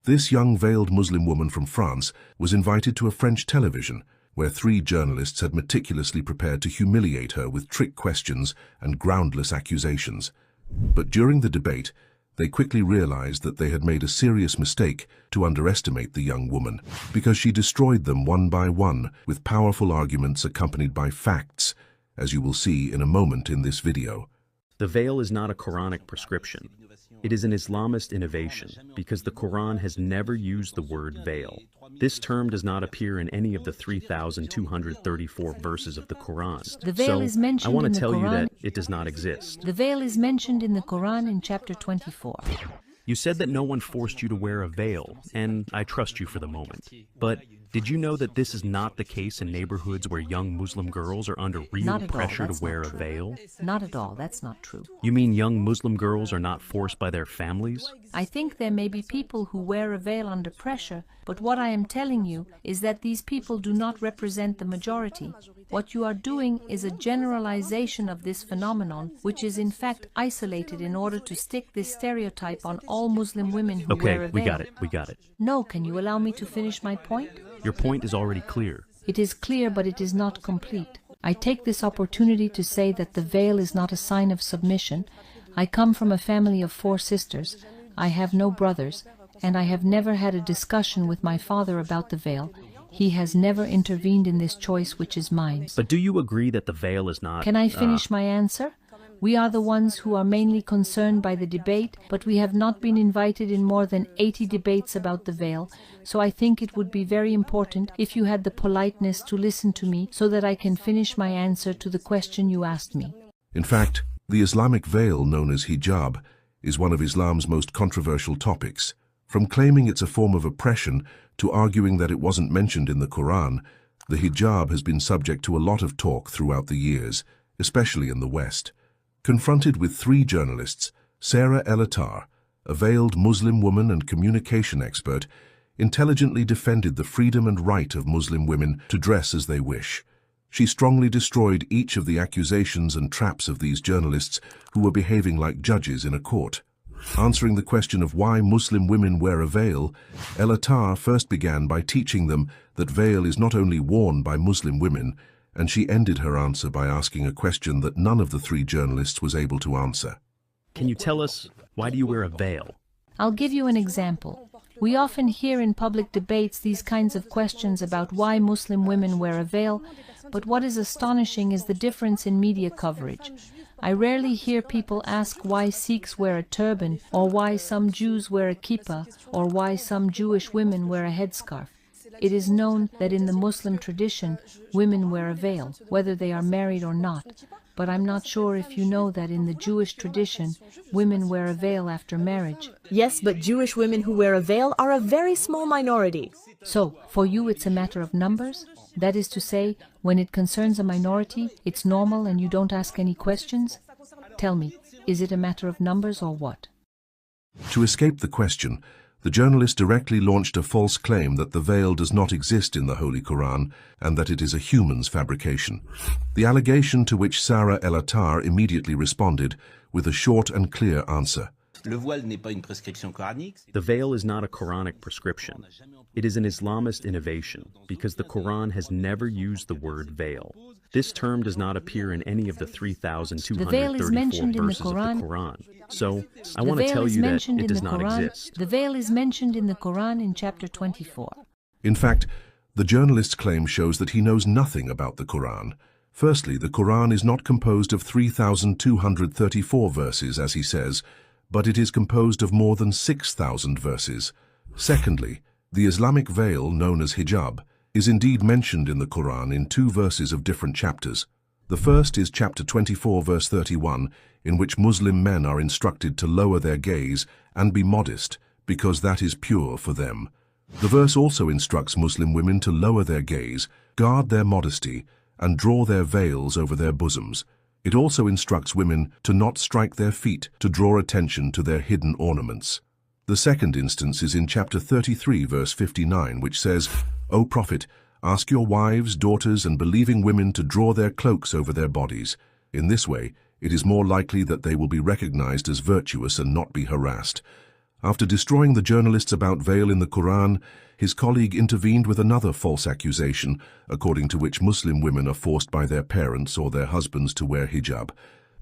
This young veiled Muslim woman from France was invited to a French television, where 3 journalists had meticulously prepared to humiliate her with trick questions and groundless accusations. But during the debate, they quickly realized that they had made a serious mistake to underestimate the young woman, because she destroyed them one by one with powerful arguments accompanied by facts, as you will see in a moment in this video. The veil is not a Quranic prescription. It is an Islamist innovation, because the Quran has never used the word veil. This term does not appear in any of the 3,234 verses of the Quran. The veil is mentioned I want in to the tell you Quran. that it does not exist. The veil is mentioned in the Quran in chapter 24. You said that no one forced you to wear a veil, and I trust you for the moment. But did you know that this is not the case in neighborhoods where young Muslim girls are under real pressure to wear a veil? Not at all, that's not true. You mean young Muslim girls are not forced by their families? I think there may be people who wear a veil under pressure, but what I am telling you is that these people do not represent the majority. What you are doing is a generalization of this phenomenon, which is in fact isolated in order to stick this stereotype on all Muslim women who wear a veil. We got it. No, can you allow me to finish my point? Your point is already clear. It is clear, but it is not complete. I take this opportunity to say that the veil is not a sign of submission. I come from a family of 4 sisters. I have no brothers, and I have never had a discussion with my father about the veil. He has never intervened in this choice which is mine. But do you agree that the veil is not... Can I finish my answer? We are the ones who are mainly concerned by the debate, but we have not been invited in more than 80 debates about the veil, so I think it would be very important if you had the politeness to listen to me so that I can finish my answer to the question you asked me. In fact, the Islamic veil known as hijab is one of Islam's most controversial topics. From claiming it's a form of oppression to arguing that it wasn't mentioned in the Quran, the hijab has been subject to a lot of talk throughout the years, especially in the West. Confronted with 3 journalists, Sarah El-Attar, a veiled Muslim woman and communication expert, intelligently defended the freedom and right of Muslim women to dress as they wish. She strongly destroyed each of the accusations and traps of these journalists who were behaving like judges in a court. Answering the question of why Muslim women wear a veil, El-Attar first began by teaching them that veil is not only worn by Muslim women, and she ended her answer by asking a question that none of the 3 journalists was able to answer. Can you tell us, why do you wear a veil? I'll give you an example. We often hear in public debates these kinds of questions about why Muslim women wear a veil, but what is astonishing is the difference in media coverage. I rarely hear people ask why Sikhs wear a turban, or why some Jews wear a kippah, or why some Jewish women wear a headscarf. It is known that in the Muslim tradition, women wear a veil, whether they are married or not. But I'm not sure if you know that in the Jewish tradition, women wear a veil after marriage. Yes, but Jewish women who wear a veil are a very small minority. So, for you it's a matter of numbers? That is to say, when it concerns a minority, it's normal and you don't ask any questions? Tell me, is it a matter of numbers or what? To escape the question, the journalist directly launched a false claim that the veil does not exist in the Holy Quran and that it is a human's fabrication. The allegation to which Sarah El-Attar immediately responded with a short and clear answer. The veil is not a Quranic prescription. It is an Islamist innovation, because the Quran has never used the word veil. This term does not appear in any of the 3,234 verses of the Quran. So, I want to tell you that it does not exist. The veil is mentioned in the Quran in chapter 24. In fact, the journalist's claim shows that he knows nothing about the Quran. Firstly, the Quran is not composed of 3,234 verses, as he says, but it is composed of more than 6,000 verses. Secondly, the Islamic veil, known as hijab, is indeed mentioned in the Quran in 2 verses of different chapters. The first is chapter 24, verse 31, in which Muslim men are instructed to lower their gaze and be modest, because that is pure for them. The verse also instructs Muslim women to lower their gaze, guard their modesty, and draw their veils over their bosoms. It also instructs women to not strike their feet to draw attention to their hidden ornaments. The second instance is in chapter 33, verse 59, which says, "O Prophet, ask your wives, daughters, and believing women to draw their cloaks over their bodies. In this way, it is more likely that they will be recognized as virtuous and not be harassed." After destroying the journalists about veil in the Quran, his colleague intervened with another false accusation, according to which Muslim women are forced by their parents or their husbands to wear hijab.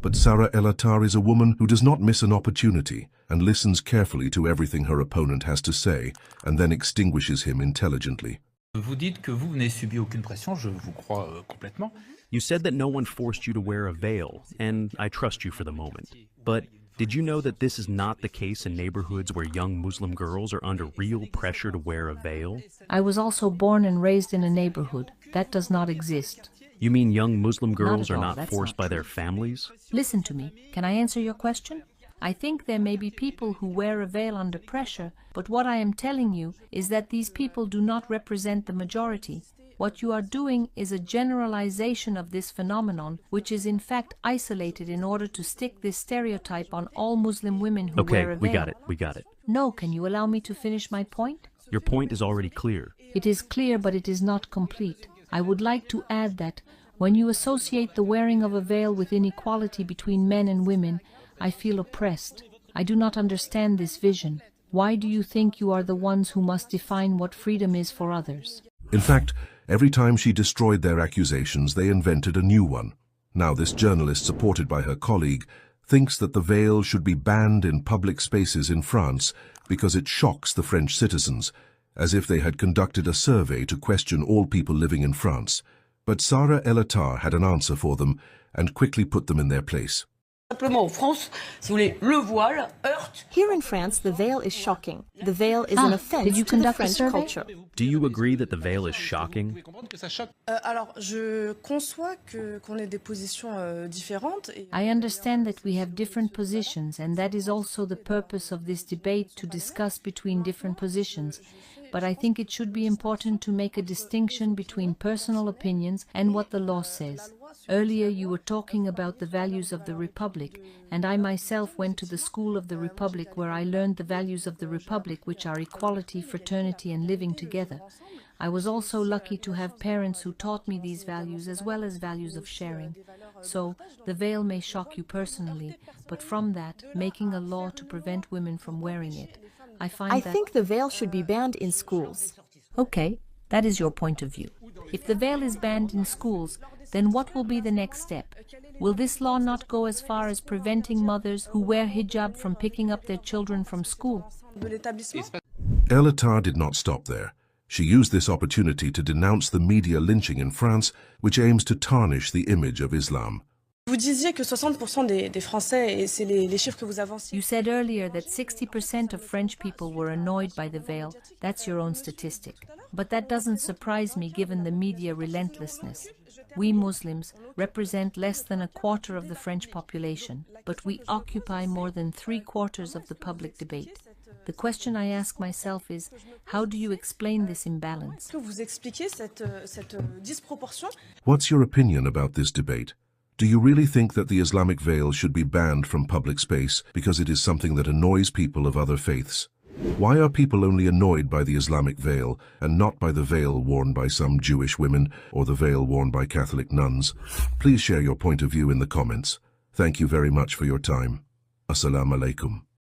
But Sarah El-Attar is a woman who does not miss an opportunity and listens carefully to everything her opponent has to say and then extinguishes him intelligently. Vous dites que vous n'avez subi aucune pression, je vous crois complètement. You said that no one forced you to wear a veil, and I trust you for the moment. But did you know that this is not the case in neighborhoods where young Muslim girls are under real pressure to wear a veil? I was also born and raised in a neighborhood. That does not exist. You mean young Muslim girls are not That's forced not by true. their families? Listen to me. Can I answer your question? I think there may be people who wear a veil under pressure, but what I am telling you is that these people do not represent the majority. What you are doing is a generalization of this phenomenon, which is in fact isolated in order to stick this stereotype on all Muslim women who Okay, wear a veil. we got it. No, can you allow me to finish my point? Your point is already clear. It is clear, but it is not complete. I would like to add that when you associate the wearing of a veil with inequality between men and women, I feel oppressed. I do not understand this vision. Why do you think you are the ones who must define what freedom is for others? In fact, every time she destroyed their accusations, they invented a new one. Now this journalist, supported by her colleague, thinks that the veil should be banned in public spaces in France because it shocks the French citizens, as if they had conducted a survey to question all people living in France. But Sarah El-Attar had an answer for them and quickly put them in their place. Here in France, the veil is shocking. The veil is an offense did you to the conduct a French survey? culture. Do you agree that the veil is shocking? Alors, je conçois qu'on ait des positions différentes. I understand that we have different positions, and that is also the purpose of this debate, to discuss between different positions. But I think it should be important to make a distinction between personal opinions and what the law says. Earlier you were talking about the values of the Republic, and I myself went to the school of the Republic where I learned the values of the Republic, which are equality, fraternity and living together. I was also lucky to have parents who taught me these values as well as values of sharing. So, the veil may shock you personally, but from that, making a law to prevent women from wearing it, I think the veil should be banned in schools. Okay, that is your point of view. If the veil is banned in schools, then what will be the next step? Will this law not go as far as preventing mothers who wear hijab from picking up their children from school? El-Attar did not stop there. She used this opportunity to denounce the media lynching in France, which aims to tarnish the image of Islam. Vous disiez que 60% des Français, et c'est les chiffres que vous avancez. You said earlier that 60% of French people were annoyed by the veil. That's your own statistic. But that doesn't surprise me given the media relentlessness. We Muslims represent less than a quarter of the French population, but we occupy more than 3/4 of the public debate. The question I ask myself is, how do you explain this imbalance? Que vous expliquez cette disproportion? What's your opinion about this debate? Do you really think that the Islamic veil should be banned from public space because it is something that annoys people of other faiths? Why are people only annoyed by the Islamic veil and not by the veil worn by some Jewish women or the veil worn by Catholic nuns? Please share your point of view in the comments. Thank you very much for your time. Assalamu alaikum.